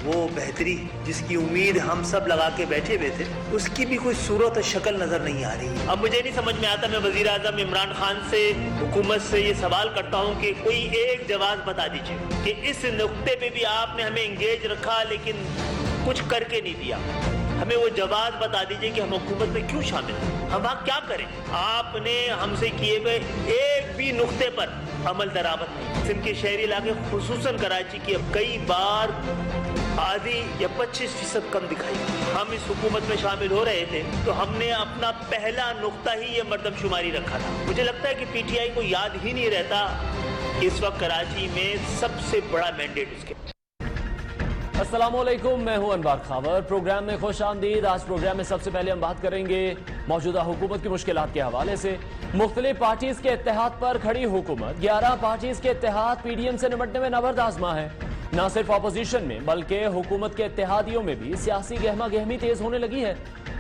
وہ بہتری جس کی امید ہم سب لگا کے بیٹھے ہوئے تھے، اس کی بھی کوئی صورت اور شکل نظر نہیں آ رہی۔ اب مجھے نہیں سمجھ میں آتا، میں وزیر اعظم عمران خان سے، حکومت سے یہ سوال کرتا ہوں کہ کوئی ایک جواز بتا دیجئے کہ اس نقطے پہ بھی آپ نے ہمیں انگیج رکھا لیکن کچھ کر کے نہیں دیا۔ ہمیں وہ جواز بتا دیجئے کہ ہم حکومت میں کیوں شامل ہیں، ہم وہاں کیا کریں۔ آپ نے ہم سے کیے ہوئے ایک بھی نقطے پر عمل درآمد نہیں۔ سندھ کے شہری علاقے خصوصاً کراچی کی اب کئی بار آدھی یا 25% کم دکھائی۔ ہم اس حکومت میں شامل ہو رہے تھے تو ہم نے اپنا پہلا نقطہ ہی یہ مردم شماری رکھا تھا۔ مجھے لگتا ہے کہ پی ٹی آئی کو یاد ہی نہیں رہتا کہ اس وقت کراچی میں سب سے بڑا مینڈیٹ اس کے۔ السلام علیکم، میں ہوں انوار خاور، پروگرام میں خوش آمدید۔ آج پروگرام میں سب سے پہلے ہم بات کریں گے موجودہ حکومت کی مشکلات کے حوالے سے۔ مختلف پارٹیز کے اتحاد پر کھڑی حکومت 11 پارٹیز کے اتحاد پی ڈی ایم سے نمٹنے میں نابرد آزما ہے۔ نہ صرف اپوزیشن میں بلکہ حکومت کے اتحادیوں میں بھی سیاسی گہما گہمی تیز ہونے لگی ہے،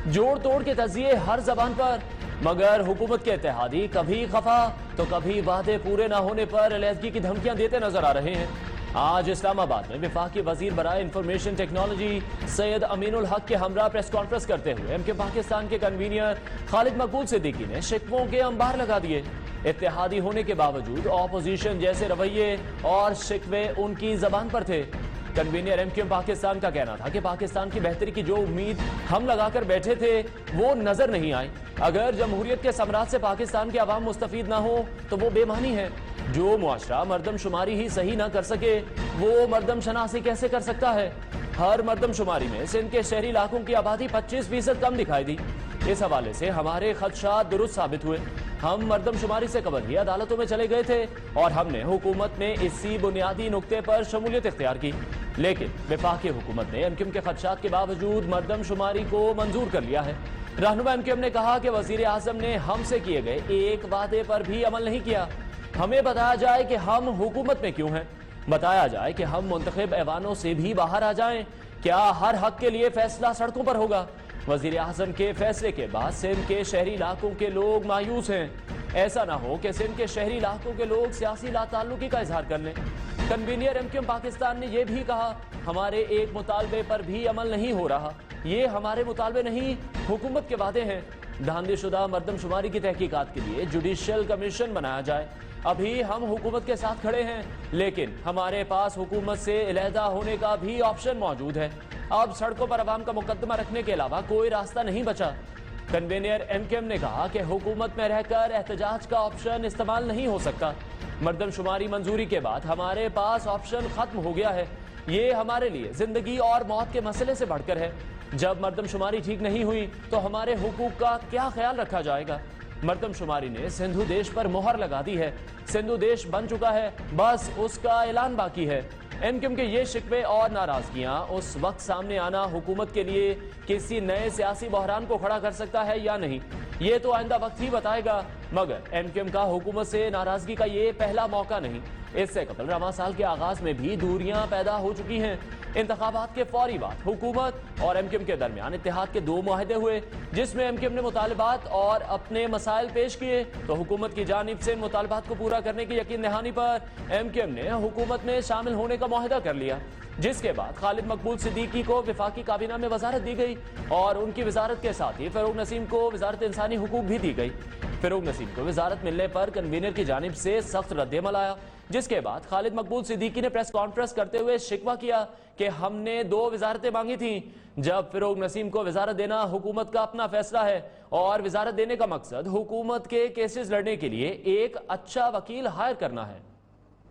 جوڑ توڑ کے تجزیے ہر زبان پر، مگر حکومت کے اتحادی کبھی خفا تو کبھی وعدے پورے نہ ہونے پر علیحدگی کی دھمکیاں دیتے نظر آ رہے ہیں۔ آج اسلام آباد میں وفاقی وزیر برائے انفارمیشن ٹیکنالوجی سید امین الحق کے ہمراہ پریس کانفرنس کرتے ہوئے ایم کیو پاکستان کے کنوینر خالد مقبول صدیقی نے شکووں کے انبار لگا دیے۔ اتحادی ہونے کے باوجود اپوزیشن جیسے رویے اور شکوے ان کی زبان پر تھے۔ کنوینر ایم کیو پاکستان کا کہنا تھا کہ پاکستان کی بہتری کی جو امید ہم لگا کر بیٹھے تھے وہ نظر نہیں آئی۔ اگر جمہوریت کے ثمرات سے پاکستان کے عوام مستفید نہ ہو تو وہ بے معنی ہے۔ جو معاشرہ مردم شماری ہی صحیح نہ کر سکے وہ مردم شناسی کیسے کر سکتا ہے؟ ہر مردم شماری میں سندھ کے شہری علاقوں کی آبادی 25% کم دکھائی دی۔ اس حوالے سے ہمارے خدشات درست ثابت ہوئے۔ ہم مردم شماری سے قبل ہی عدالتوں میں چلے گئے تھے اور ہم نے حکومت میں اسی بنیادی نقطے پر شمولیت اختیار کی، لیکن وفاقی حکومت نے ایم کیو ایم کے خدشات کے باوجود مردم شماری کو منظور کر لیا ہے۔ رہنما ایم کیو ایم نے کہا کہ وزیر اعظم نے ہم سے کیے گئے ایک وعدے پر بھی عمل نہیں کیا۔ ہمیں بتایا جائے کہ ہم حکومت میں کیوں ہیں، بتایا جائے کہ ہم منتخب ایوانوں سے بھی باہر آ جائیں۔ کیا ہر حق کے لیے فیصلہ سڑکوں پر ہوگا؟ وزیر اعظم کے فیصلے کے بعد سندھ کے شہری علاقوں کے لوگ مایوس ہیں۔ ایسا نہ ہو کہ سندھ کے شہری علاقوں کے لوگ سیاسی لا تعلقی کا اظہار کر لیں۔ Convener M Q M Pakistan نے یہ بھی کہا ہمارے ایک مطالبے پر بھی عمل نہیں ہو رہا، یہ ہمارے مطالبے نہیں حکومت کے وعدے ہیں۔ دھاندلی شدہ مردم شماری کی تحقیقات کے لیے جوڈیشل کمیشن بنایا جائے۔ ابھی ہم حکومت کے ساتھ کھڑے ہیں لیکن ہمارے پاس حکومت سے علیحدہ ہونے کا بھی آپشن موجود ہے۔ اب سڑکوں پر عوام کا مقدمہ رکھنے کے علاوہ کوئی راستہ نہیں بچا۔ کنوینر ایم کیو ایم نے کہا کہ حکومت میں رہ کر احتجاج کا آپشن استعمال نہیں ہو سکتا۔ مردم شماری منظوری کے بعد ہمارے پاس آپشن ختم ہو گیا ہے۔ یہ ہمارے لیے زندگی اور موت کے مسئلے سے بڑھ کر ہے۔ جب مردم شماری ٹھیک نہیں ہوئی تو ہمارے حقوق کا کیا خیال رکھا جائے گا؟ مردم شماری نے سندھو دیش پر مہر لگا دی ہے۔ سندھو دیش بن چکا ہے، بس اس کا اعلان باقی ہے۔ ایم کیو ایم کے یہ شکوے اور ناراضگیاں اس وقت سامنے آنا حکومت کے لیے کسی نئے سیاسی بحران کو کھڑا کر سکتا ہے یا نہیں، یہ تو آئندہ وقت ہی بتائے گا، مگر ایم کیو ایم کا حکومت سے ناراضگی کا یہ پہلا موقع نہیں۔ اس سے قبل رواں سال کے آغاز میں بھی دوریاں پیدا ہو چکی ہیں۔ انتخابات کے فوری بعد حکومت اور ایم کیو ایم کے درمیان اتحاد کے 2 معاہدے ہوئے جس میں ایم کیو ایم نے مطالبات اور اپنے مسائل پیش کیے تو حکومت کی جانب سے مطالبات کو پورا کرنے کی یقین دہانی پر ایم کیو ایم نے حکومت میں شامل ہونے کا معاہدہ کر لیا، جس کے بعد خالد مقبول صدیقی کو وفاقی کابینہ میں وزارت دی گئی اور ان کی وزارت کے ساتھ ہی فروغ نسیم کو وزارت انسانی حقوق بھی دی گئی۔ فروغ نسیم کو وزارت ملنے پر کنوینر کی جانب سے سخت رد عمل آیا، جس کے بعد خالد مقبول صدیقی نے پریس کانفرنس کرتے ہوئے شکوہ کیا کہ ہم نے 2 وزارتیں مانگی تھیں، جب فروغ نسیم کو وزارت دینا حکومت کا اپنا فیصلہ ہے اور وزارت دینے کا مقصد حکومت کے کیسز لڑنے کے لیے ایک اچھا وکیل ہائر کرنا ہے۔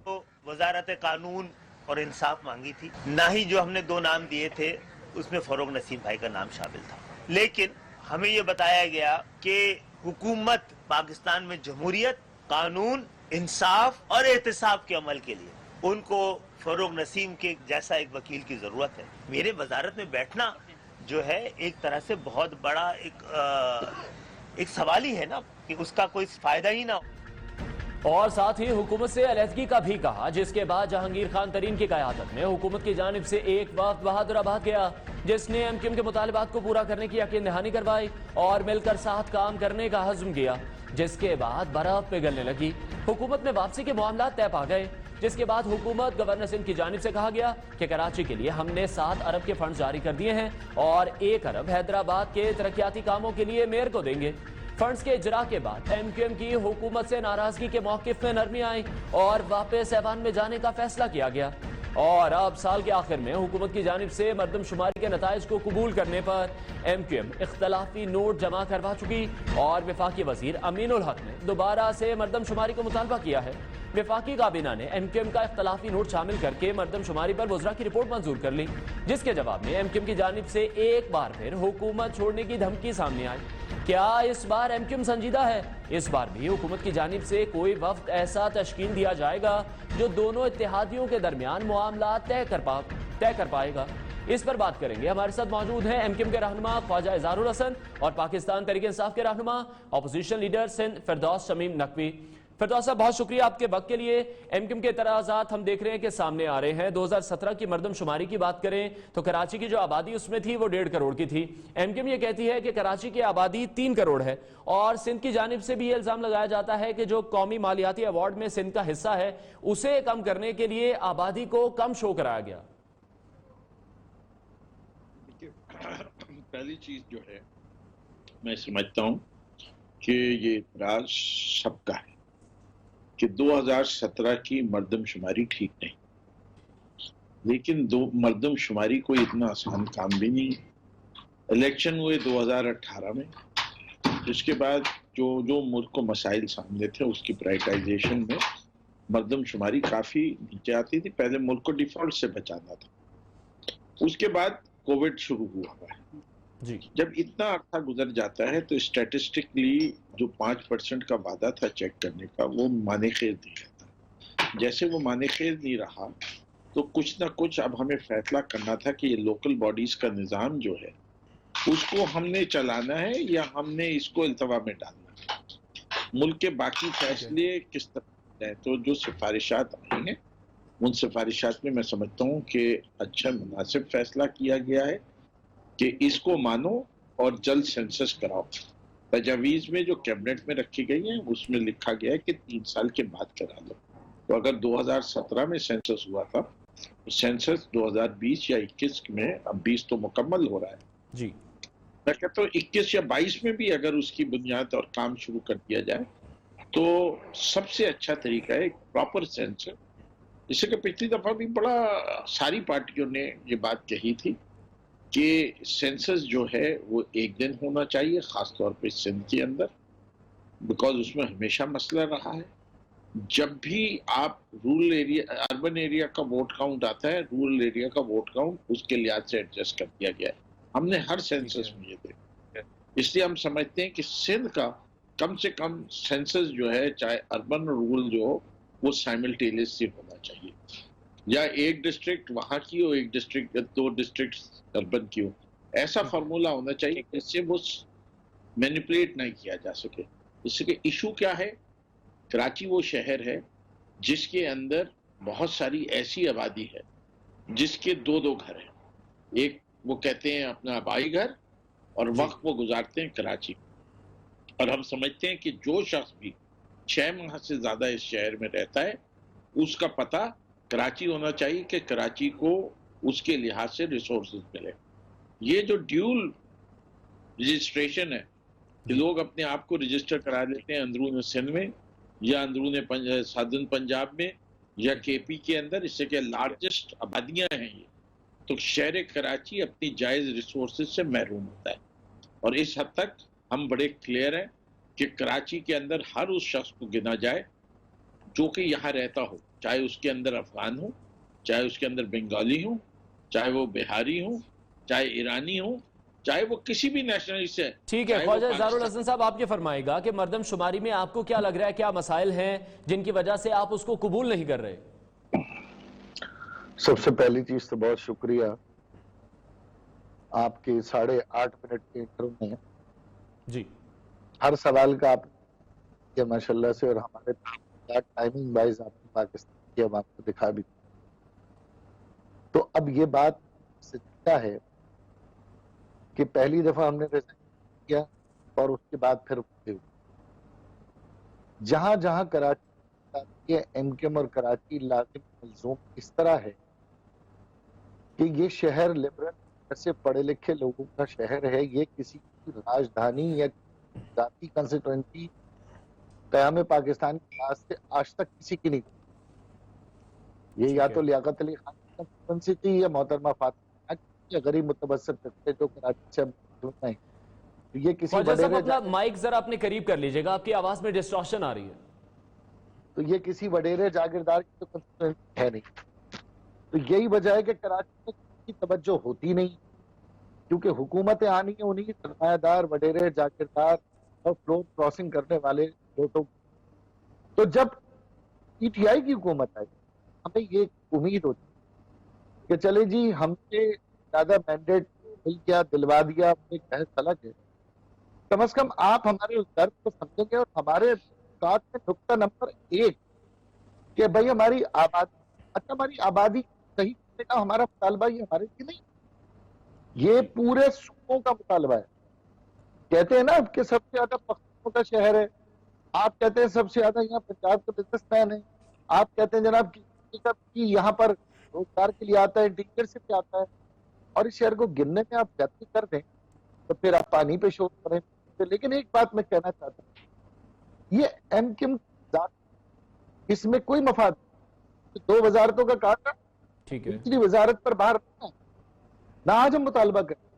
تو وزارت قانون اور انصاف مانگی تھی، نہ ہی جو ہم نے 2 نام دیے تھے اس میں فروغ نسیم بھائی کا نام شامل تھا، لیکن ہمیں یہ بتایا گیا کہ حکومت پاکستان میں جمہوریت، قانون، انصاف اور احتساب کے عمل کے لیے ان کو فروغ نسیم کے جیسا ایک وکیل کی ضرورت ہے۔ میرے وزارت میں بیٹھنا جو ہے ایک طرح سے بہت بڑا ایک سوال ہی ہے نا کہ اس کا کوئی فائدہ ہی نہ ہو۔ اور ساتھ ہی حکومت سے علیحدگی کا بھی کہا، جس کے بعد جہانگیر خان ترین کی قیادت میں حکومت کی جانب سے ایک وفد بہادر آباد گیا جس نے ایم کیو ایم کے مطالبات کو پورا کرنے کی یقین دہانی کروائی اور مل کر ساتھ کام کرنے کا عزم کیا، جس کے بعد برف پگھلنے لگی۔ حکومت میں واپسی کے معاملات طے پا گئے۔ جس کے بعد حکومت گورنر سندھ کی جانب سے کہا گیا کہ کراچی کے لیے ہم نے 7 ارب کے فنڈز جاری کر دیے ہیں اور 1 ارب حیدرآباد کے ترقیاتی کاموں کے لیے میئر کو دیں گے۔ فنڈز کے اجرا کے بعد ایم کیو ایم کی حکومت سے ناراضگی کے موقف میں نرمی آئی اور واپس ایوان میں جانے کا فیصلہ کیا گیا، اور اب سال کے آخر میں حکومت کی جانب سے مردم شماری کے نتائج کو قبول کرنے پر ایم کیو ایم اختلافی نوٹ جمع کروا چکی اور وفاقی وزیر امین الحق نے دوبارہ سے مردم شماری کو مطالبہ کیا ہے۔ وفاقی کابینہ نے ایم کیو ایم کا اختلافی نوٹ شامل کر کے مردم شماری پر وزراء کی رپورٹ منظور کر لی، جس کے جواب میں ایم کیو ایم کی جانب سے ایک بار پھر حکومت چھوڑنے کی دھمکی سامنے آئی۔ کیا اس بار ایم کیو ایم سنجیدہ ہے؟ اس بار بھی حکومت کی جانب سے کوئی وفد ایسا تشکیل دیا جائے گا جو دونوں اتحادیوں کے درمیان معاملات طے کر پائے گا؟ اس پر بات کریں گے۔ ہمارے ساتھ موجود ہیں ایم کیو ایم کے رہنما خواجہ اظہار الحسن اور پاکستان تحریک انصاف کے رہنما اپوزیشن لیڈر سندھ فردوس شمیم نقوی۔ فردوس صاحب، بہت شکریہ آپ کے وقت کے لیے۔ ایم کیو ایم کے اعتراضات ہم دیکھ رہے ہیں کہ سامنے آ رہے ہیں۔ 2017 کی مردم شماری کی بات کریں تو کراچی کی جو آبادی اس میں تھی وہ 1.5 کروڑ کی تھی۔ ایم کیو ایم یہ کہتی ہے کہ کراچی کی آبادی 3 کروڑ ہے، اور سندھ کی جانب سے بھی یہ الزام لگایا جاتا ہے کہ جو قومی مالیاتی ایوارڈ میں سندھ کا حصہ ہے اسے کم کرنے کے لیے آبادی کو کم شو کرایا گیا۔ پہلی چیز جو ہے میں سمجھتا ہوں کہ یہ اعتراض سب کا ہے کہ 2017 کی مردم شماری ٹھیک نہیں، لیکن مردم شماری کوئی اتنا آسان کام بھی نہیں۔ الیکشن ہوئے 2018 میں، جس کے بعد جو ملک کو مسائل سامنے تھے اس کی پرائیٹائزیشن میں مردم شماری کافی نیچے آتی تھی۔ پہلے ملک کو ڈیفالٹ سے بچانا تھا، اس کے بعد کووڈ شروع ہوا ہے جی، جب اتنا عرصہ گزر جاتا ہے تو اسٹیٹسٹکلی جو 5% کا وعدہ تھا چیک کرنے کا وہ معنی خیز نہیں رہتا۔ جیسے وہ معنی خیز نہیں رہا تو کچھ نہ کچھ اب ہمیں فیصلہ کرنا تھا کہ یہ لوکل باڈیز کا نظام جو ہے اس کو ہم نے چلانا ہے یا ہم نے اس کو التوا میں ڈالنا ہے۔ ملک کے باقی فیصلے کس طرح ہیں، تو جو سفارشات آئی ہیں ان سفارشات میں سمجھتا ہوں کہ اچھا مناسب فیصلہ کیا گیا ہے کہ اس کو مانو اور جلد سینسس کراؤ۔ تجاویز میں جو کیبنٹ میں رکھی گئی ہیں اس میں لکھا گیا ہے کہ 3 سال کے بعد کرا دو۔ تو اگر 2017 میں سینسس ہوا تھا تو سینسس 2020 یا 21 میں، اب 20 تو مکمل ہو رہا ہے جی، میں کہتا ہوں 21 یا 22 میں بھی اگر اس کی بنیاد اور کام شروع کر دیا جائے تو سب سے اچھا طریقہ ہے پراپر سینسس۔ اس سے کہ پچھلی دفعہ بھی بڑا ساری پارٹیوں نے یہ بات کہی تھی کہ سینسس جو ہے وہ 1 دن ہونا چاہیے، خاص طور پہ سندھ کے اندر، بیکاز اس میں ہمیشہ مسئلہ رہا ہے۔ جب بھی آپ رورل ایریا اربن ایریا کا ووٹ کاؤنٹ آتا ہے، رورل ایریا کا ووٹ کاؤنٹ اس کے لحاظ سے ایڈجسٹ کر دیا گیا ہے۔ ہم نے ہر سینسس میں یہ دیکھا ہے، اس لیے ہم سمجھتے ہیں کہ سندھ کا کم سے کم سینسس جو ہے چاہے اربن اور رورل جو ہو وہ سائملٹینیسلی ہونا چاہیے، یا ایک ڈسٹرکٹ وہاں کی ہو، ایک ڈسٹرکٹ یا 2 ڈسٹرکٹ اربن کی ہو۔ ایسا فارمولا ہونا چاہیے جس سے وہ مینیپولیٹ نہیں کیا جا سکے۔ اس سے کہ ایشو کیا ہے، کراچی وہ شہر ہے جس کے اندر بہت ساری ایسی آبادی ہے جس کے 2 گھر ہیں، ایک وہ کہتے ہیں اپنا آبائی گھر اور وقت وہ گزارتے ہیں کراچی، اور ہم سمجھتے ہیں کہ جو شخص بھی 6 ماہ سے زیادہ اس شہر میں رہتا ہے اس کا پتہ کراچی ہونا چاہیے کہ کراچی کو اس کے لحاظ سے ریسورسز ملے۔ یہ جو ڈیول رجسٹریشن ہے کہ لوگ اپنے آپ کو رجسٹر کرا لیتے ہیں اندرون سندھ میں یا اندرون سادن پنجاب میں یا کے پی کے اندر، اس سے کہ لارجسٹ آبادیاں ہیں یہ، تو شہر کراچی اپنی جائز ریسورسز سے محروم ہوتا ہے۔ اور اس حد تک ہم بڑے کلیئر ہیں کہ کراچی کے اندر ہر اس شخص کو گنا جائے جو کہ یہاں رہتا ہو، چاہے اس کے اندر افغان ہو، چاہے اس کے اندر بنگالی ہو، چاہے وہ بہاری ہو، چاہے ایرانی ہو، چاہے وہ کسی بھی نیشنلٹی سے۔ ٹھیک ہے خواجہ اظہار الحسن صاحب، آپ یہ فرمائے گا کہ مردم شماری میں آپ کو کیا لگ رہا ہے، کیا مسائل ہیں جن کی وجہ سے آپ اس کو قبول نہیں کر رہے؟ سب سے پہلی چیز تو بہت شکریہ آپ کے 8.5 منٹ کے انٹرویو میں جی، ہر سوال کا آپ کیا ماشاءاللہ سے، اور ہمارے ٹائمنگ وائز آپ نے پاکستان کی عوام کو دکھا بھی۔ تو اب یہ بات سچا ہے کہ پہلی دفعہ ہم نے ریزائن کیا اور اس کے بعد پھر جہاں جہاں کراچی बताती है एम के एम और कराची लाजिम मलजूम इस तरह है कि ये शहर लिबरल से पढ़े लिखे लोगों का शहर है। ये किसी की राजधानी या जाती कंस्टिट्यूएंसी क़याम पाकिस्तान के बाद से आज तक किसी की नहीं। ये या तो लियाकत अली खान की कंस्टिट्यूएंसी थी या मोहतरमा फातिमा या गरीब मुतवस्सित तबके जो कराची से मौजूद हैं। तो ये किसी अपना माइक जरा अपने करीब कर लीजिएगा, आपकी आवाज में डिस्टॉर्शन आ रही है। तो ये किसी वडेरे जागीरदार की तो कंस्टिट्यूएंसी है नहीं। तो यही वजह है कि कराची में की तवज्जो होती नहीं, क्योंकि हुकूमतें आनी है उन्हीं सरमायादार वडेरे जागीरदार और फ्लोर क्रॉसिंग करने वाले लोगों। तो जब पीटीआई की हुकूमत आई, हमें ये उम्मीद होती कि चले जी हमसे ज्यादा मैंडेट मिल गया, दिलवा दिया, एक बहस अलग है। कम से कम आप हमारे उस दर्द को समझेंगे और हमारे काट में नुक्ता नंबर 1 कि भाई हमारी आबादी, अच्छा हमारी आबादी सही करने का हमारा मुतालबा ये हमारे लिए नहीं, ये पूरे सूबों का मुतालबा है। कहते हैं ना कि सबसे ज्यादा पख्तूनों का शहर है, आप कहते हैं सबसे ज्यादा यहाँ पंजाब के बिजनेसमैन है, आप कहते हैं जनाब कि यहाँ पर रोजगार के लिए आता है, इंटीग्रेशन पे आता है, और इस शहर को गिनने में आप गलती कर दें तो फिर आप पानी पे शोर करें। लेकिन एक बात मैं कहना चाहता हूँ, ये एमकिम इसमें कोई मफाद, 2 वजारतों का काटा, ठीक है, दूसरी वजारत पर बाहर ना आज हम मुतालबा करें।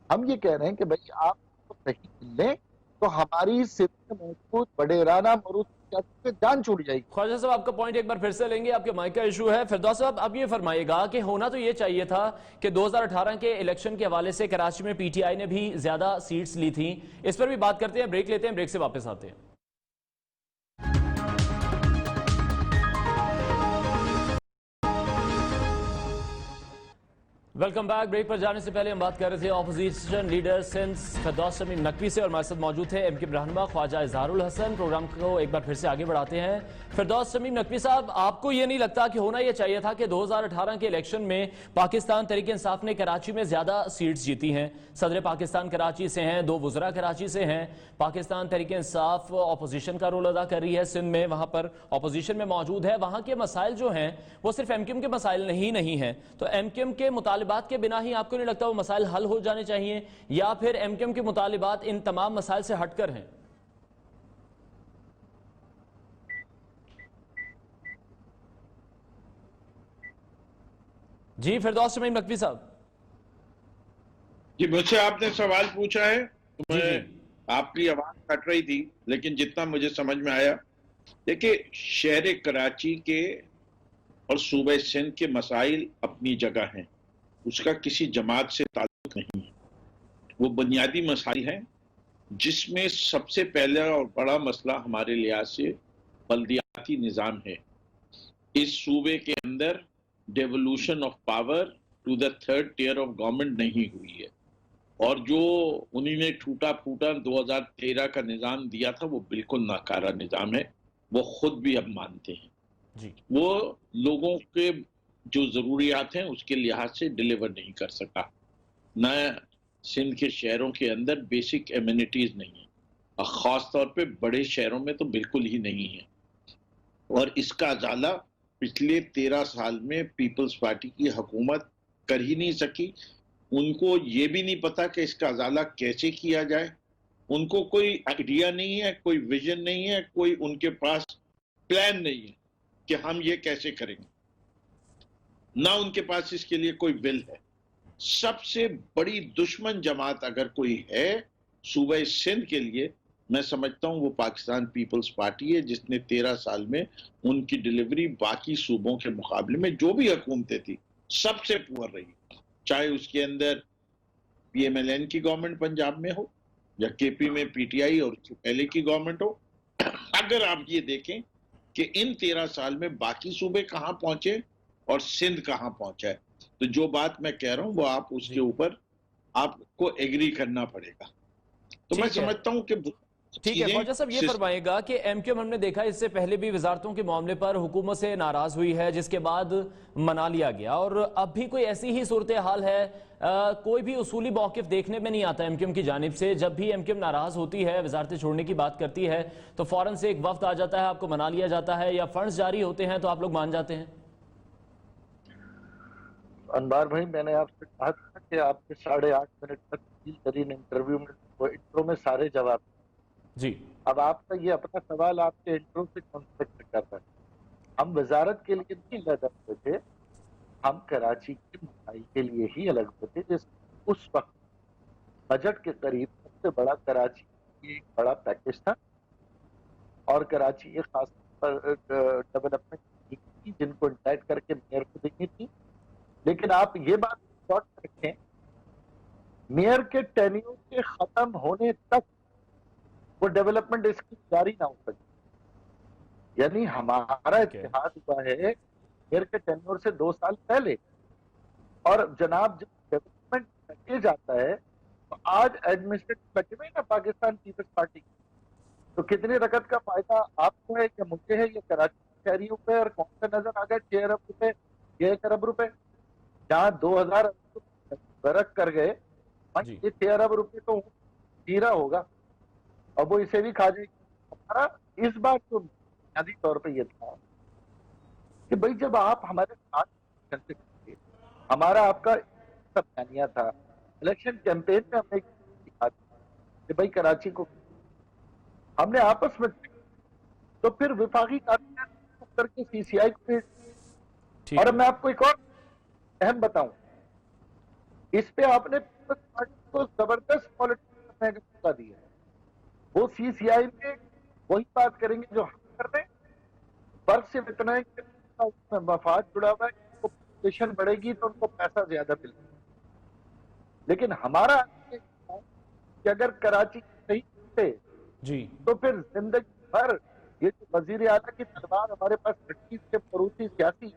हम ये कह रहे हैं कि भाई आप सही मिलें तो हमारी सिंध में मौजूद वडेराना मरूद से जान छूट जाएगी। ख्वाजा साहब आपका पॉइंट एक बार फिर से लेंगे, आपके माइक का इशू है। फिरदौस साहब अब ये फरमाइएगा कि होना तो ये चाहिए था कि 2018 के इलेक्शन के हवाले से कराची में पीटीआई ने भी ज्यादा सीट्स ली थी, इस पर भी बात करते हैं, ब्रेक लेते हैं, ब्रेक से वापस आते हैं। Welcome back. ब्रेक पर जाने से पहले हम बात कर रहे थे ऑपोजिशन लीडर सिंध फिरदौस शमीम नकवी से, और हमारे साथ मौजूद थे एमके रहनुमा ख्वाजा इजहारुल हसन। प्रोग्राम को एक बार फिर से आगे बढ़ाते हैं। फिरदौस शमीम नकवी साहब, आपको ये नहीं लगता कि होना ये चाहिए था कि 2018 के इलेक्शन में पाकिस्तान तहरीक इंसाफ ने कराची में ज्यादा सीट्स जीती हैं? सदर पाकिस्तान कराची से हैं, 2 वज़रा कराची से हैं, पाकिस्तान तहरीक इंसाफ अपोजिशन का रोल अदा कर रही है सिंध में, वहां पर अपोजिशन में मौजूद है। वहां के मसाइल जो हैं वो सिर्फ एमकेएम के मसाइल नहीं हैं, तो एमकेएम के मुतालिबात के बिना ही आपको नहीं लगता वो मसाइल हल हो जाने चाहिए, या फिर एमकेएम के मुतालिबात इन तमाम मसाइल से हटकर हैं? जी फिरदौस शमीम नकवी साहब। जी मुझसे आपने सवाल पूछा है, आपकी आवाज कट रही थी, लेकिन जितना मुझे समझ में आया, देखिए शहर कराची के और सूबे सिंध के मसाइल अपनी जगह हैं, उसका किसी जमात से ताल्लुक नहीं है। वो बुनियादी मसाइल हैं, जिसमें सबसे पहला और बड़ा मसला हमारे लिहाज से बल्दियाती निज़ाम है। इस सूबे के अंदर devolution of power to the third tier of government नहीं हुई है, और जो उन्होंने टूटा फूटा 2013 का निज़ाम दिया था वो बिल्कुल नाकारा निज़ाम है, वो खुद भी अब मानते हैं जी। वो लोगों के जो ज़रूरियात हैं उसके लिहाज से डिलीवर नहीं कर सका। न सिंध के शहरों के अंदर बेसिक एमिनिटीज़ नहीं है, और ख़ास तौर पे बड़े शहरों में तो बिल्कुल ही नहीं है। और इसका अजाला पिछले 13 साल में पीपल्स पार्टी की हुकूमत कर ही नहीं सकी। उनको ये भी नहीं पता कि इसका अजाला कैसे किया जाए, उनको कोई आइडिया नहीं है, कोई विजन नहीं है, कोई उनके पास प्लान नहीं है कि हम ये कैसे करेंगे, ना उनके पास इसके लिए कोई विल है। सबसे बड़ी दुश्मन जमात अगर कोई है सूबे सिंध के लिए, मैं समझता हूं वो पाकिस्तान पीपल्स पार्टी है, जिसने 13 साल में उनकी डिलीवरी बाकी सूबों के मुकाबले में जो भी हुकूमतें थी सबसे पुअर रही, चाहे उसके अंदर पीएमएलएन की गवर्नमेंट पंजाब में हो या केपी में पीटीआई और उससे पहले की गवर्नमेंट हो। अगर आप ये देखें कि इन 13 साल में बाकी सूबे कहां पहुंचे और सिंध कहां पहुंचा है, तो जो बात मैं कह रहा हूं वो आप उसके ऊपर आपको एग्री करना पड़ेगा। तो मैं समझता हूं कि ठीक है ख्वाजा साहब, ये फरमाएगा कि एमक्यूएम हमने देखा इससे पहले भी वजारतों के मामले पर हुकूमत से नाराज हुई है, जिसके बाद मना लिया गया, और अब भी कोई ऐसी ही सूरत हाल है। कोई भी उसूली मौक़िफ़ देखने में नहीं आता एमक्यूएम की जानिब से। जब भी एमक्यूएम नाराज होती है, वजारतें छोड़ने की बात करती है, तो फौरन से एक वफ्द आ जाता है, आपको मना लिया जाता है, या फंड्स जारी होते हैं तो आप लोग मान जाते हैं। अनवार भाई, मैंने आपसे कहा था कि आपके 8.5 मिनट तक तरीन इंटरव्यू में इंट्रो में सारे जवाब जी। अब आपका ये अपना सवाल आपके इंट्रो से कॉन्फ्लिक्ट कर रहा है। हम वजारत के लिए नहीं अलग होते थे, हम कराची की मुनाई के लिए ही अलग होते। जिस उस वक्त बजट के करीब सबसे बड़ा कराची की एक बड़ा पैकेज था, और कराची एक खास डेवलपमेंट थी जिनको इंडाइट करके मेयर को देनी थी। लेकिन आप ये बात नोट रखें, मेयर के टेन्योर के खत्म होने तक वो डेवलपमेंट स्कीम जारी ना हो सके। यानी हमारा इत्तेहाद हुआ है मेयर के टेन्योर से 2 साल पहले, और जनाब जब डेवलपमेंट पैकेज आता है तो आज एडमिनिस्ट्रेटिव पैकेज में ना पाकिस्तान पीपल्स पार्टी, तो कितनी रकम का फायदा आपको है या मुझे है या कराची शहरियों पे, और कौन सा नजर आ गया 6 अरब रुपए या 1 अरब रुपए, जहाँ 2000 बरक कर गए, ये 6 अरब रुपए तो जीरा होगा, और वो इसे भी खा जाएगी। हमारा इस बात को बुनियादी तौर पे ये था कि भाई जब आप हमारे साथ, हमारा आपका सब बयानिया था इलेक्शन कैंपेन में, हमने कि भाई कराची को हमने आपस में, तो फिर विफाकी काबिनेट करके सीसीआई को भेज। और मैं आपको एक और अहम बताऊं, इस पे आपने पीपल्स पार्टी को जबरदस्त पॉलिटिक्स करने का मौका दिया। वो सीसीआई में वही बात करेंगे जो हम कर रहे हैं, फर्क सिर्फ इतना है कि उसमें मफाद जुड़ा हुआ है, पॉपुलेशन बढ़ेगी तो उनको पैसा ज्यादा मिलेगा। लेकिन हमारा कि अगर कराची सही थे जी, तो फिर जिंदगी भर ये जो वजीर आला की तलवार हमारे पास रखी से फरूसी सियासी,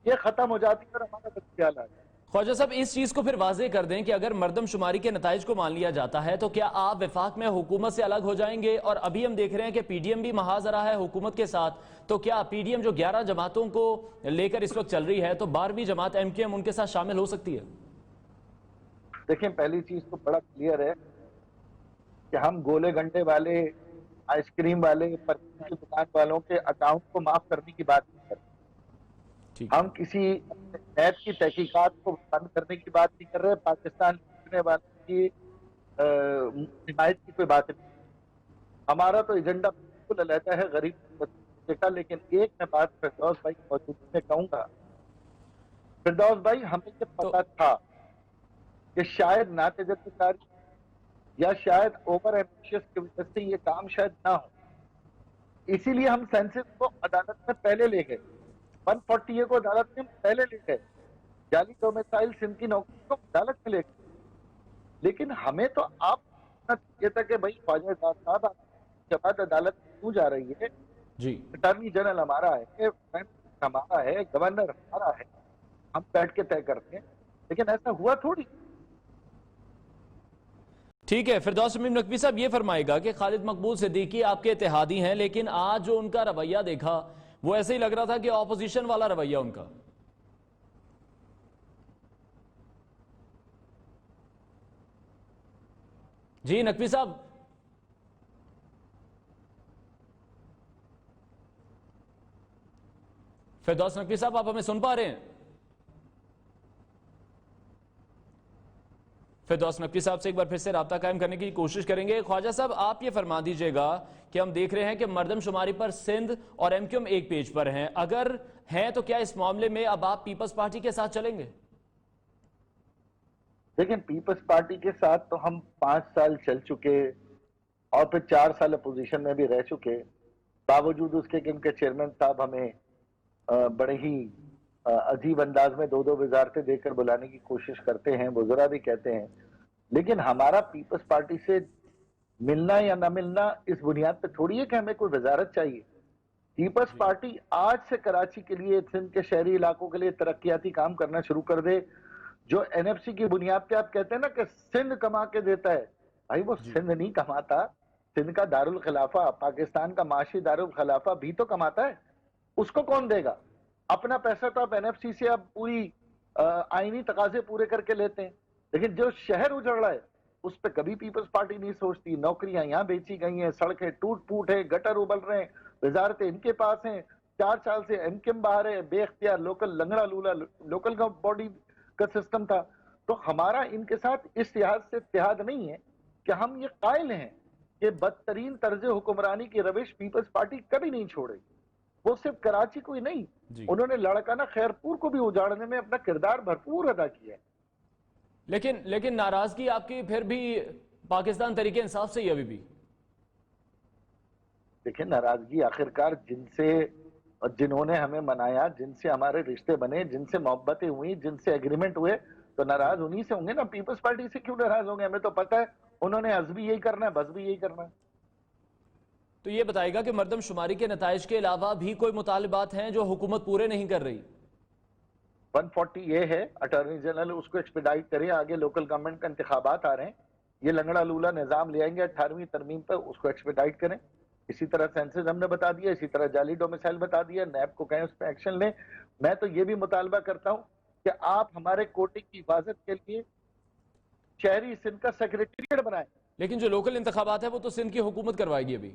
ये खत्म हो जाती और हमारा बच्चे आला है। ख्वाजा साहब, इस चीज को फिर वाजे कर दें कि अगर मर्दमशुमारी के नताइज को मान लिया जाता है तो क्या आप वफाक में हुकूमत से अलग हो जाएंगे? और अभी हम देख रहे हैं कि पीडीएम भी महाज रहा है हुकूमत के साथ, तो क्या पीडीएम जो 11 जमातों को लेकर इस वक्त चल रही है, तो 12वीं जमात एमक्यूएम उनके साथ शामिल हो सकती है? देखें, पहली चीज तो बड़ा क्लियर है कि हम गोले गंडे वाले, आइसक्रीम वाले, परचून की दुकान वालों के अकाउंट को माफ करने की बात नहीं करते। हम किसी ऐप की तहकीकात को बंद करने की बात नहीं कर रहे, पाकिस्तान लूटने वालों की हिमायत की कोई बात नहीं। हमारा तो एजेंडा बिल्कुल अलग है गरीब का। लेकिन एक मैं बात फिरदौस भाई मौजूदगी में कहूंगा, फिरदौस भाई हमें ये पता था कि शायद नातजद्दुकारी या शायद ओवर एम्बिशियस की वजह से ये काम शायद ना हो, इसीलिए हम सेंसिस को अदालत में पहले ले गए, 140 को अदालत में पहले ले गए, जाली डोमिसाइल सिंध की नौकरी को अदालत में ले गए। लेकिन हमें तो आप ये था कि भाई ख्वाजा साहब जब अदालत क्यों जा रही है जी, अटॉर्नी जनरल हमारा है, हमारा है, गवर्नर हमारा है, हम बैठ के तय करते हैं। लेकिन ऐसा हुआ थोड़ी। ठीक है, फिरदौस शमीम नकवी साहब ये फरमाएगा कि खालिद मकबूल सिद्दीकी आपके इत्तेहादी हैं, लेकिन आज जो उनका रवैया देखा वो ऐसे ही लग रहा था कि ऑपोजिशन वाला रवैया उनका। जी नकवी साहब, फिरदौस नकवी साहब, आप हमें सुन पा रहे हैं? फिरदौस नकवी साहब से एक बार फिर से राब्ता कायम करने की कोशिश करेंगे। ख्वाजा साहब, आप ये फरमा दीजिएगा कि हम देख रहे हैं कि मर्दमशुमारी पर सिंध और एमक्यूएम एक पेज पर हैं, अगर हैं तो क्या इस मामले में अब आप पीपल्स पार्टी के साथ चलेंगे? लेकिन पीपल्स पार्टी के साथ तो हम 5 साल चल चुके और फिर 4 साल अपोजिशन में भी रह चुके, बावजूद उसके कि उनके चेयरमैन साहब हमें बड़े ही अजीब अंदाज में 2-2 वजारतें देकर बुलाने की कोशिश करते हैं, वज़रा भी कहते हैं। लेकिन हमारा पीपल्स पार्टी से मिलना या ना मिलना इस बुनियाद पे थोड़ी है कि हमें कोई वजारत चाहिए। पीपल्स पार्टी आज से कराची के लिए, सिंध के शहरी इलाकों के लिए तरक्याती काम करना शुरू कर दे। जो एनएफसी की बुनियाद पे आप कहते हैं ना कि सिंध कमा के देता है, भाई वो सिंध नहीं कमाता, सिंध का दारुल खिलाफा, पाकिस्तान का माशी दारुल खिलाफा भी तो कमाता है, उसको कौन देगा? अपना पैसा तो आप एनएफसी से आप पूरी आईनी तकाजे पूरे करके लेते हैं, लेकिन जो शहर उजड़ रहा है उस पर कभी पीपल्स पार्टी नहीं सोचती। नौकरियां यहाँ बेची गई हैं, सड़कें टूट फूट है, गटर उबल रहे हैं, वजारतें इनके पास हैं, 4 साल से एमकेएम बाहर है, बेख्तियार लोकल लंगड़ा लूला लोकल बॉडी का सिस्टम था। तो हमारा इनके साथ इस लिहाज से इत्तेहाद नहीं है कि हम ये कायल हैं कि बदतरीन तर्ज हुक्मरानी की रविश पीपल्स पार्टी कभी नहीं छोड़ेगी। वो सिर्फ कराची को ही नहीं, उन्होंने लड़काना खैरपुर को भी उजाड़ने में अपना किरदार भरपूर अदा किया है। लेकिन नाराजगी आपकी फिर भी पाकिस्तान तरीके इंसाफ से ही अभी भी? देखिए, नाराजगी आखिरकार जिन्होंने हमें मनाया, जिनसे हमारे रिश्ते बने, जिनसे मोहब्बतें हुई, जिनसे एग्रीमेंट हुए, तो नाराज उन्हीं से होंगे ना। पीपल्स पार्टी से क्यों नाराज होंगे? हमें तो पता है उन्होंने हज भी यही करना है, बस भी यही करना है। तो ये बताएगा कि मर्दमशुमारी के नताइज के अलावा भी कोई मुतालिबात हैं जो हुकूमत पूरे नहीं कर रही? 140 ये है, अटॉर्नी जनरल उसको एक्सपेडाइट करे। आगे लोकल गवर्नमेंट का इंतखाबात आ रहे हैं, ये लंगड़ा लूला निजाम ले आएंगे 18वीं तरमीम पर, उसको एक्सपेडाइट करें। इसी तरह सेंसस हमने बता दिया, इसी तरह जाली डोमिसाइल बता दिया, नैब को कहें उस पर एक्शन लें। मैं तो ये भी मुतालबा करता हूं कि आप हमारे कोटे की हिफाजत के लिए शहरी सिंध का सेक्रेटेरिएट बनाएं। लेकिन जो लोकल इंतखाबात है वो तो सिंध की हुकूमत करवाएगी। अभी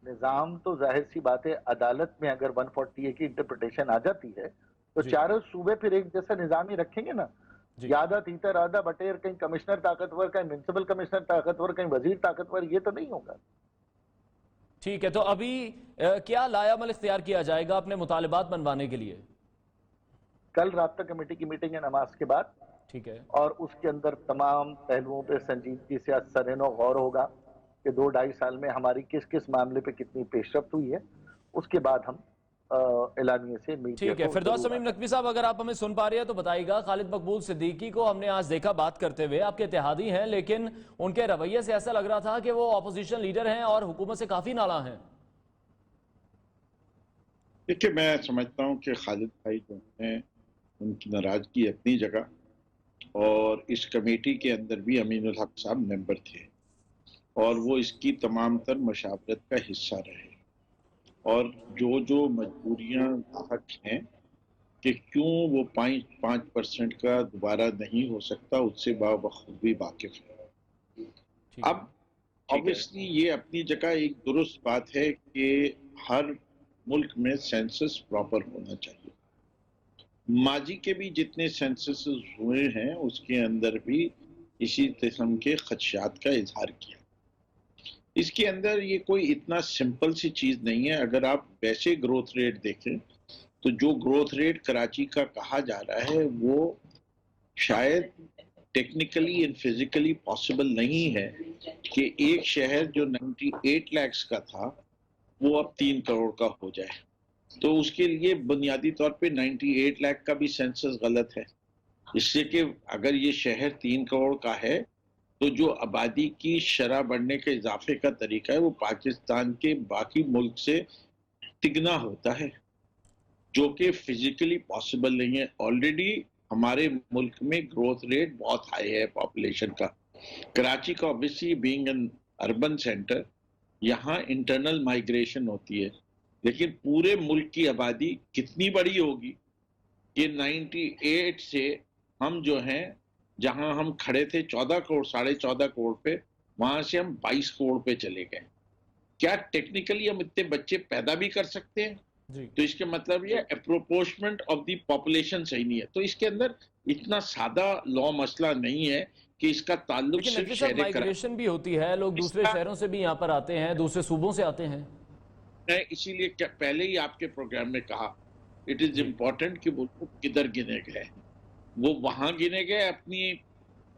निजाम तो जाहिर सी बात है, अदालत में अगर 140 की इंटरप्रिटेशन आ जाती है तो चारों सूबे फिर एक जैसा निजाम ही रखेंगे ना। यादा तीतर राधा बटेर, कहीं कमिश्नर ताकतवर, कहीं म्युनिसिपल कमिश्नर ताकतवर, कहीं वजीर ताकतवर, ये तो नहीं होगा। ठीक है, तो अभी क्या लायामल इख्तियार किया जाएगा अपने मुतालिबात मनवाने के लिए? कल राब्ता कमेटी की मीटिंग है नमाज के बाद, ठीक है, और उसके अंदर तमाम पहलुओं पे संजीदगी से सरेनो गौर होगा कि 2-2.5 साल में हमारी किस किस मामले पे कितनी पेशरफ्त हुई है। उसके बाद हम एलानिए से मीडिया ठीक है। फिरदौस तमीम नकवी साहब, अगर आप हमें सुन पा रहे हैं तो बताइएगा, खालिद मकबूल सिद्दीकी को हमने आज देखा बात करते हुए, आपके इत्तेहादी हैं, लेकिन उनके रवैये से ऐसा लग रहा था कि वो अपोजिशन लीडर हैं और हुकूमत से काफी नाला हैं। देखिए, मैं समझता हूँ कि खालिद भाई जो हैं उनकी नाराजगी अपनी जगह, और इस कमेटी के अंदर भी अमीनुल हक साहब मेंबर थे और वो इसकी तमाम तर मशावरत का हिस्सा रहे, और जो मजबूरियां हक हैं कि क्यों वो 5% का दोबारा नहीं हो सकता, उससे बखूबी वाकिफ है। अब ऑब्वियसली ये अपनी जगह एक दुरुस्त बात है कि हर मुल्क में सेंसस प्रॉपर होना चाहिए। माजी के भी जितने सेंसस हुए हैं उसके अंदर भी इसी किस्म के खदशात का इजहार किया। इसके अंदर ये कोई इतना सिंपल सी चीज नहीं है। अगर आप वैसे ग्रोथ रेट देखें तो जो ग्रोथ रेट कराची का कहा जा रहा है वो शायद टेक्निकली एंड फिजिकली पॉसिबल नहीं है कि एक शहर जो 98 लाख का था वो अब 3 करोड़ का हो जाए। तो उसके लिए बुनियादी तौर पे 98 लाख का भी सेंसस गलत है, इससे कि अगर ये शहर 3 करोड़ का है तो जो आबादी की शरह बढ़ने के इजाफे का तरीका है वो पाकिस्तान के बाकी मुल्क से तिगना होता है, जो कि फिजिकली पॉसिबल नहीं है। ऑलरेडी हमारे मुल्क में ग्रोथ रेट बहुत हाई है पॉपुलेशन का। कराची का obviously being an urban centre, यहाँ इंटरनल माइग्रेशन होती है, लेकिन पूरे मुल्क की आबादी कितनी बड़ी होगी कि 98 से हम जो हैं, जहां हम खड़े थे 14 करोड़ 14.5 करोड़ पे, वहां से हम 22 करोड़ पे चले गए। क्या टेक्निकली हम इतने बच्चे पैदा भी कर सकते हैं? तो इसके मतलब ये अप्रोपोर्शमेंट ऑफ द पॉपुलेशन सही नहीं है। तो इसके अंदर इतना सादा लॉ मसला नहीं है कि इसका ताल्लुक सिर्फ शहर माइग्रेशन भी होती है, लोग दूसरे शहरों से भी यहाँ पर आते हैं, दूसरे सूबों से आते हैं। मैं इसीलिए पहले ही आपके प्रोग्राम में कहा इट इज इम्पोर्टेंट कि वो किधर गिने गए। वो वहां गिने गए अपनी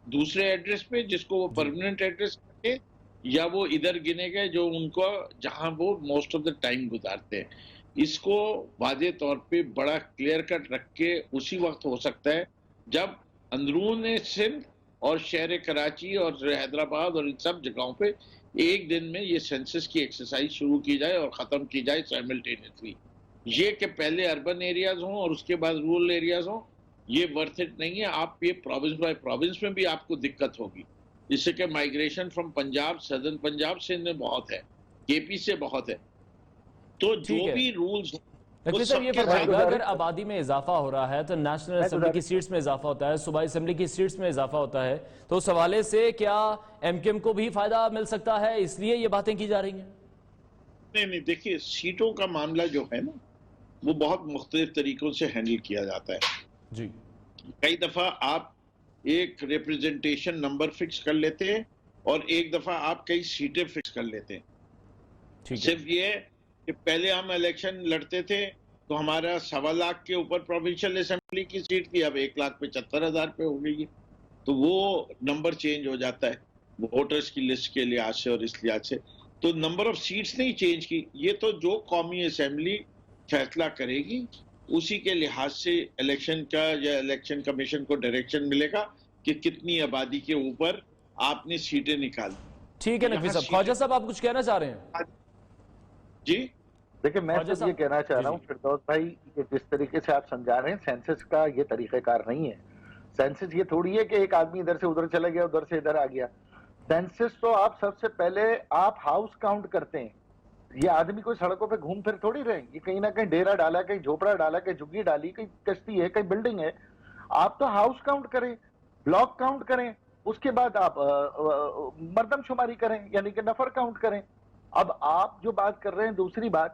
दूसरे एड्रेस पे जिसको वो परमानेंट एड्रेस करके, या वो इधर गिने गए जो उनको जहां वो मोस्ट ऑफ द टाइम गुजारते हैं। इसको वाज़े तौर पे बड़ा क्लियर कट रख के उसी वक्त हो सकता है जब अंदरून सिंध और शहर कराची और हैदराबाद और इन सब जगहों पे एक दिन में ये सेंसस की एक्सरसाइज शुरू की जाए और ख़त्म की जाए साइमल्टेनियसली। ये कि पहले अर्बन एरियाज हों और उसके बाद रूरल एरियाज हों, ये वर्थ इट नहीं है। आप ये प्रोविंस बाय प्रोविंस में भी आपको दिक्कत होगी। جس سے کہ migration from Punjab, southern Punjab سے بہت ہے، KP سے بہت ہے، تو جو بھی رولز لیکن صاحب یہ فرمائے گا اگر آبادی میں اضافہ ہو رہا ہے تو نیشنل اسمبلی کی سیٹس میں اضافہ ہوتا ہے، صوبائی اسمبلی کی سیٹس میں اضافہ ہوتا ہے، تو اس حوالے سے کیا MKM کو بھی فائدہ مل سکتا ہے، اس لیے یہ باتیں کی جا رہی ہیں؟ نہیں دیکھیے، سیٹوں کا معاملہ جو ہے نا وہ بہت مختلف طریقوں سے ہینڈل کیا جاتا ہے. جی کئی دفعہ آپ ایک ریپرزنٹیشن نمبر فکس کر لیتے ہیں اور ایک دفعہ آپ کئی سیٹیں فکس کر لیتے ہیں. صرف یہ کہ پہلے ہم الیکشن لڑتے تھے تو ہمارا 1.25 لاکھ کے اوپر پروونشل اسمبلی کی سیٹ تھی، اب 1,75,000 پہ ہو گئی ہے. تو وہ نمبر چینج ہو جاتا ہے ووٹرز کی لسٹ کے لحاظ سے اور اس لحاظ سے. تو نمبر آف سیٹس نہیں چینج کی، یہ تو جو قومی اسمبلی فیصلہ کرے گی اسی کے لحاظ سے الیکشن کا یا الیکشن کمیشن کو ڈائریکشن ملے گا کہ کتنی آبادی کے اوپر آپ نے سیٹیں نکالی. ٹھیک ہے نقوی صاحب. خواجہ صاحب آپ کچھ کہنا چاہ رہے ہیں؟ جی دیکھیں میں صرف یہ کہنا چاہ رہا ہوں فردوس بھائی کہ جس طریقے سے آپ سمجھا رہے ہیں سینسس کا یہ طریقہ کار نہیں ہے. سینسس یہ تھوڑی ہے کہ ایک آدمی ادھر سے ادھر چلا گیا، ادھر سے ادھر آ گیا. سینسس تو آپ سب سے پہلے آپ ہاؤس کاؤنٹ کرتے ہیں. یہ آدمی کوئی سڑکوں پہ گھوم پھر تھوڑی رہے، یہ کہیں نہ کہیں ڈیرا ڈالا، کہیں جھوپڑا ڈالا، کہیں جھگی ڈالی، کہیں کشتی ہے، کہیں بلڈنگ ہے. آپ تو ہاؤس کاؤنٹ کریں، بلاک کاؤنٹ کریں، اس کے بعد آپ مردم شماری کریں، یعنی کہ نفر کاؤنٹ کریں. اب آپ جو بات کر رہے ہیں دوسری بات،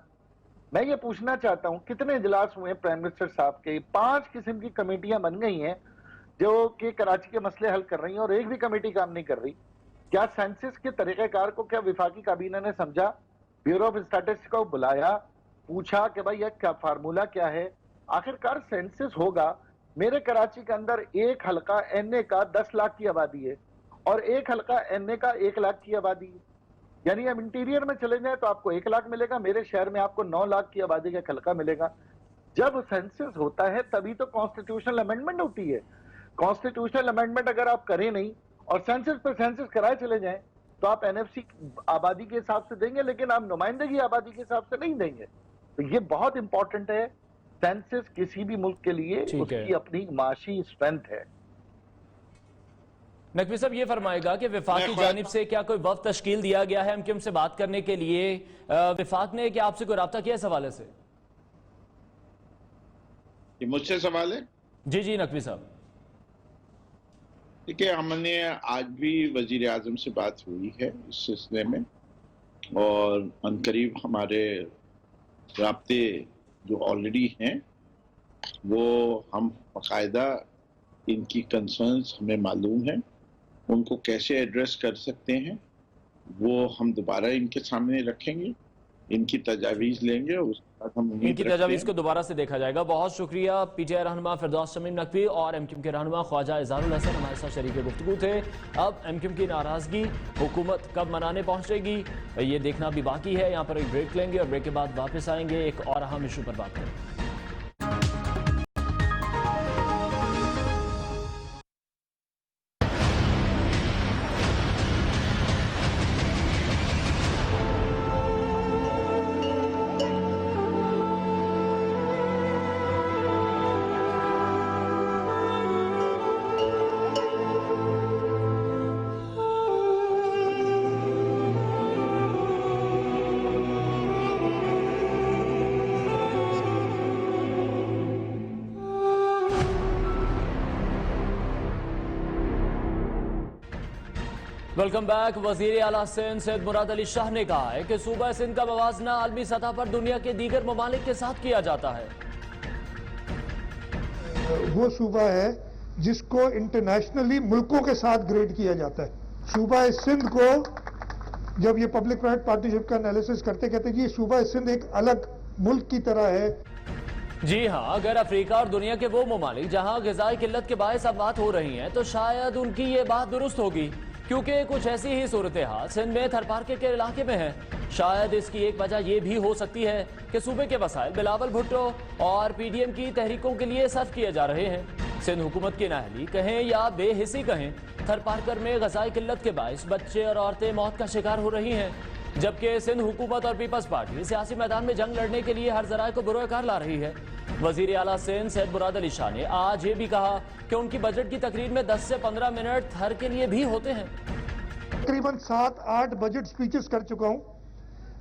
میں یہ پوچھنا چاہتا ہوں کتنے اجلاس ہوئے ہیں پرائم منسٹر صاحب کے؟ 5 قسم کی کمیٹیاں بن گئی ہیں جو کہ کراچی کے مسئلے حل کر رہی ہیں اور ایک بھی کمیٹی کام نہیں کر رہی. کیا سینسس کے طریقہ کار کو کیا وفاقی کابینہ نے سمجھا؟ بیورو آف اسٹیٹسٹکس کو بلایا، پوچھا کہ بھائی یہ فارمولا کیا ہے؟ آخر کار سینسس ہوگا. میرے کراچی کے اندر ایک حلقہ NA کا 10 لاکھ کی آبادی ہے اور ایک حلقہ NA کا 1 لاکھ کی آبادی ہے. یعنی اب انٹیریئر میں چلے جائیں تو آپ کو 1 لاکھ ملے گا، میرے شہر میں آپ کو 9 لاکھ کی آبادی کا حلقہ ملے گا. جب سینسس ہوتا ہے تبھی تو کانسٹیٹیوشنل امینڈمنٹ ہوتی ہے. کانسٹیٹیوشنل امینڈمنٹ اگر آپ کریں نہیں اور سینسس پہ سینسس کرائے چلے جائیں تو آپ NFC آبادی کے حساب سے دیں گے لیکن آپ نمائندگی آبادی کے حساب سے نہیں دیں گے. تو یہ بہت امپورٹنٹ ہے. سینسس کسی بھی ملک کے لیے اس کی اپنی معاشی اسٹرینتھ ہے. نقوی صاحب یہ فرمائے گا کہ وفاق کی جانب سے کیا کوئی وفد تشکیل دیا گیا ہے MKM سے بات کرنے کے لیے؟ وفاق نے کیا آپ سے کوئی رابطہ کیا اس حوالے سے؟ یہ مجھ سے سوال ہے؟ جی نقوی صاحب. دیکھیے ہم نے آج بھی وزیر اعظم سے بات ہوئی ہے اس سلسلے میں اور عنقریب ہمارے رابطے جو آلریڈی ہیں وہ ہم باقاعدہ ان کی کنسرنز ہمیں معلوم ہیں، ان کو کیسے ایڈریس کر سکتے ہیں وہ ہم دوبارہ ان کے سامنے رکھیں گے، ان کی تجاویز لیں گے اور اس کے بعد ہم ان کی تجاویز کو دوبارہ سے دیکھا جائے گا. بہت شکریہ. PTI رہنما فردوس شمیم نقوی اور MKM کے رہنما خواجہ اظہار الحسن ہمارے ساتھ شریک گفتگو تھے. اب MKM کی ناراضگی حکومت کب منانے پہنچے گی یہ دیکھنا بھی باقی ہے. یہاں پر ایک بریک لیں گے اور بریک کے بعد واپس آئیں گے، ایک اور اہم ایشو پر بات کریں گے. Welcome back. وزیر اعلیٰ سندھ سید مراد علی شاہ نے کہا ہے کہ صوبہ سندھ کا موازنہ عالمی سطح پر دنیا کے دیگر ممالک کے ساتھ کیا جاتا ہے. وہ صوبہ ہے جس کو انٹرنیشنلی ملکوں کے ساتھ گریڈ کیا جاتا ہے. صوبہ سندھ کو جب یہ پبلک پرائیویٹ پارٹنرشپ کا انالیسس کرتے کہتے ہیں کہ یہ صوبہ سندھ ایک الگ ملک کی طرح ہے. جی ہاں، اگر افریقہ اور دنیا کے وہ ممالک جہاں غذائی قلت کے باعث اموات ہو رہی ہیں تو شاید ان کی یہ بات درست ہوگی، کیونکہ کچھ ایسی ہی صورتحال سندھ میں تھرپارکر کے علاقے میں ہے. شاید اس کی ایک وجہ یہ بھی ہو سکتی ہے کہ صوبے کے وسائل بلاول بھٹو اور PDM کی تحریکوں کے لیے صرف کیے جا رہے ہیں. سندھ حکومت کی نااہلی کہیں یا بے حسی کہیں، تھرپارکر میں غذائی قلت کے باعث بچے اور عورتیں موت کا شکار ہو رہی ہیں، جبکہ سندھ حکومت اور پیپلز پارٹی سیاسی میدان میں جنگ لڑنے کے لیے ہر ذرائع کو بروئے کار لا رہی ہے. وزیر اعلیٰ سندھ سید مراد علی شاہ نے آج یہ بھی کہا کہ ان کی بجٹ کی تقریر میں 10 سے 15 منٹ تھر کے لیے بھی ہوتے ہیں. तकरीबन 7-8 बजट स्पीचेस कर चुका हूं।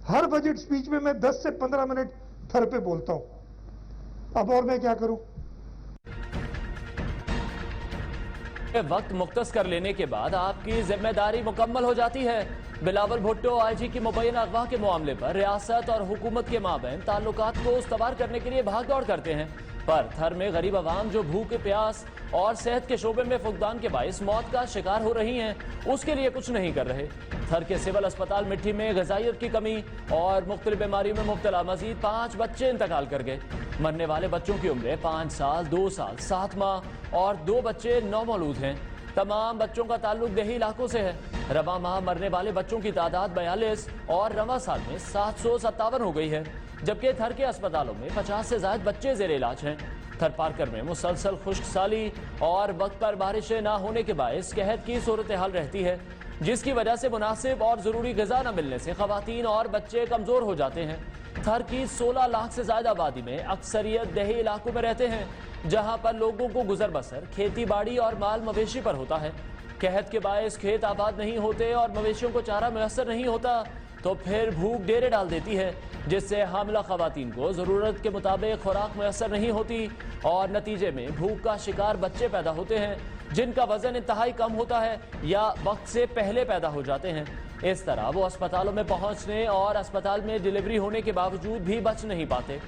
हर बजट स्पीच में मैं 10 से 15 मिनट थर पे बोलता हूं। अब और मैं क्या करूं? वक्त मुख्तस कर लेने के बाद आपकी जिम्मेदारी मुकम्मल हो जाती है। बिलावल भुट्टो आईजी की मुबैना अगवा के मामले पर रियासत और हुकूमत के माबैन ताल्लुकात को उस्तवार करने के लिए भाग दौड़ करते हैं, पर थर में गरीब आवाम जो भूख, प्यास और सेहत के शोबे में फुकदान के बाइस मौत का शिकार हो रही हैं, उसके लिए कुछ नहीं कर रहे। थर के सिविल अस्पताल मिट्टी में ग़िज़ाइयत की कमी और मुख्तलिफ बीमारियों में मुब्तला मजीद 5 बच्चे इंतकाल कर गए। मरने वाले बच्चों की उम्रें 5 साल, 2 साल, 7 माह और 2 बच्चे नौमौलूद हैं। तमाम बच्चों का ताल्लुक देही इलाकों से है। रवा माह मरने वाले बच्चों की तादाद 42 और रवा साल में 757 हो गई है, जबकि थर के अस्पतालों में 50 से ज़ायद बच्चे ज़ेर इलाज हैं। थर पार्कर में मुसलसल खुश्क साली और वक्त पर बारिशें ना होने के बायस कहत की सूरत हाल रहती है, जिसकी वजह से मुनासिब और ज़रूरी ग़िज़ा न मिलने से ख़वातीन और बच्चे कमज़ोर हो जाते हैं। थर की 16 लाख से ज़्यादा आबादी में अक्सरियत देही इलाकों में रहते हैं, जहाँ पर लोगों को गुजर बसर खेती बाड़ी और माल मवेशी पर होता है। कहत के बायस खेत आबाद नहीं होते और मवेशियों को चारा मैसर नहीं होता, तो फिर भूख डेरे डाल देती है, जिससे हामिला ख़वातीन को ज़रूरत के मुताबिक खुराक मैसर नहीं होती और नतीजे में भूख का शिकार बच्चे पैदा होते हैं, जिनका वज़न इंतहाई कम होता है या वक्त से पहले पैदा हो जाते हैं। इस तरह वो अस्पतालों में पहुंचने और अस्पताल में डिलीवरी होने के बावजूद भी बच नहीं पाते।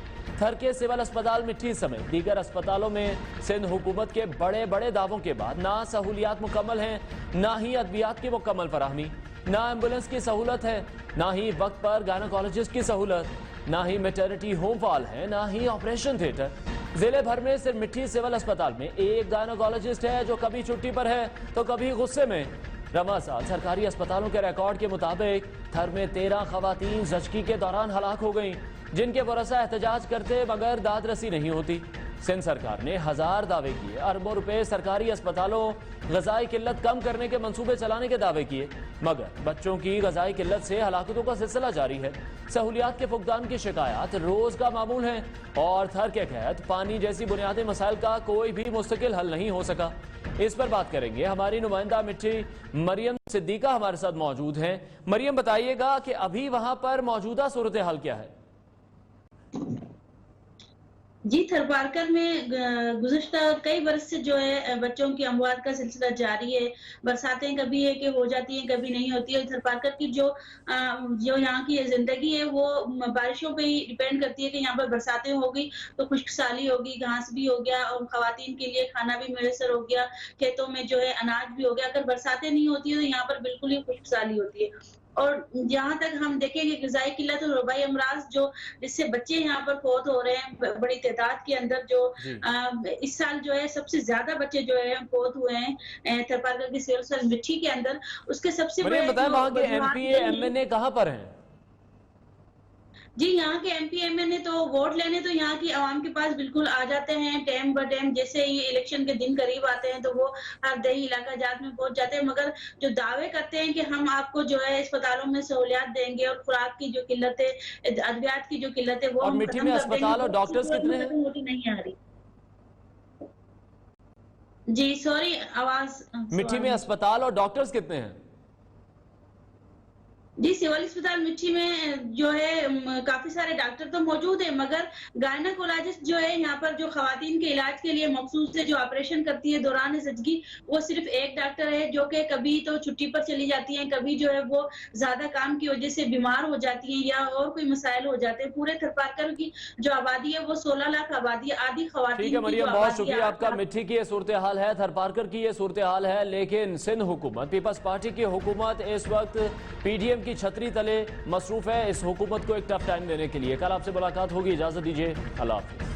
थर के सिविल अस्पताल मिट्टी समेत दीगर अस्पतालों में सिंध हुकूमत के बड़े बड़े दावों के बाद ना सहूलियात मुकम्मल हैं, ना ही अद्वियात की मुकम्मल फराहमी, ना एम्बुलेंस की सहूलत है, ना ही वक्त पर गायनोकोलॉजिस्ट की सहूलत, ना ही मैटरनिटी होम वाल है, ना ही ऑपरेशन थिएटर। जिले भर में सिर्फ मिट्टी सिविल अस्पताल में एक गायनोकोलॉजिस्ट है, जो कभी छुट्टी पर है तो कभी गुस्से में। रवा साल सरकारी अस्पतालों के रिकॉर्ड के मुताबिक थर में 13 ख़वातीन ज़चगी के दौरान हलाक हो गईं, जिनके वरसा एहतजाज करते मगर दाद रसी नहीं होती। सिंध सरकार ने 1000 दावे किए, अरबों रुपए सरकारी अस्पतालों ग़ज़ाई किल्लत कम करने के मंसूबे चलाने के दावे किए, मगर बच्चों की ग़ज़ाई किल्लत से हलाकतों का सिलसिला जारी है। सहूलियात के फुकदान की शिकायत रोज़ का मामूल है और थर के कहत पानी जैसी बुनियादी मसाइल का कोई भी मुस्तकिल हल नहीं हो सका। इस पर बात करेंगे, हमारी नुमाइंदा मिट्टी मरियम सिद्दीका हमारे साथ मौजूद हैं। मरियम, बताइएगा कि अभी वहां पर मौजूदा सूरत हाल क्या है? जी, थर पार्कर में गुज़श्ता कई बरस से जो है बच्चों की अमवात का सिलसिला जारी है। बरसातें कभी है कि हो जाती हैं, कभी नहीं होती है। थर पार्कर की जो यहाँ की जिंदगी है वो बारिशों पे ही डिपेंड करती है कि यहाँ पर बरसातें होगी तो खुश्कसाली होगी, घास भी हो गया और खवातीन के लिए खाना भी मैसर हो गया, खेतों में जो है अनाज भी हो गया। अगर बरसातें नहीं होती है तो यहाँ पर बिल्कुल ही खुश्कसाली होती है। और जहाँ तक हम देखेंगे ग़िज़ाई किल्लत और वबाई अमराज जो जिससे बच्चे यहाँ पर फौत हो रहे हैं बड़ी तादाद के अंदर, जो इस साल जो है सबसे ज्यादा बच्चे जो है फौत हुए हैं थर पार्कर की सिविल अस्पताल मिट्टी के अंदर। उसके सबसे बड़े बताएं वहाँ के एमपीए एमएनए कहाँ पर हैं? जी, यहाँ के एमपी एमएनए तो वोट लेने तो यहाँ की आवाम के पास बिल्कुल आ जाते हैं टाइम ब टाइम। जैसे ये इलेक्शन के दिन करीब आते हैं तो वो हर दही इलाका जात में पहुंच जाते हैं, मगर जो दावे करते हैं कि हम आपको जो है अस्पतालों में सहूलियात देंगे और खुराक की जो किल्लत है, अद्वियात की जो किल्लत है वो और मिट्टी में अस्पताल और डॉक्टर्स कितने हैं? नहीं आ रही। जी सॉरी, आवाज मिट्टी में अस्पताल और डॉक्टर्स कितने हैं? जी, सिविल अस्पताल मिट्टी में जो है काफी सारे डॉक्टर तो मौजूद है, मगर गायनोकोलॉजिस्ट जो है यहाँ पर जो खवातीन के इलाज के लिए मखसूस है, जो ऑपरेशन करती है दौरान ज़चगी, वो सिर्फ एक डॉक्टर है, जो कि कभी तो छुट्टी पर चली जाती हैं, कभी जो है वो ज्यादा काम की वजह से बीमार हो जाती हैं या और कोई मसाइल हो जाते हैं। पूरे थर पार्कर की जो आबादी है वो 16 लाख आबादी है, आधी खवातीन। ठीक है मरियम, बहुत शुक्रिया आपका। मिट्टी की ये सूरत हाल है, थर पार्कर की ये सूरत हाल है, लेकिन सिंध हुकूमत, पीपल्स पार्टी की हुकूमत इस वक्त पीडीएम की छतरी तले मसरूफ है इस हुकूमत को एक टफ टाइम देने के लिए। कल आपसे मुलाकात होगी, इजाजत दीजिए, अल्लाह हाफिज।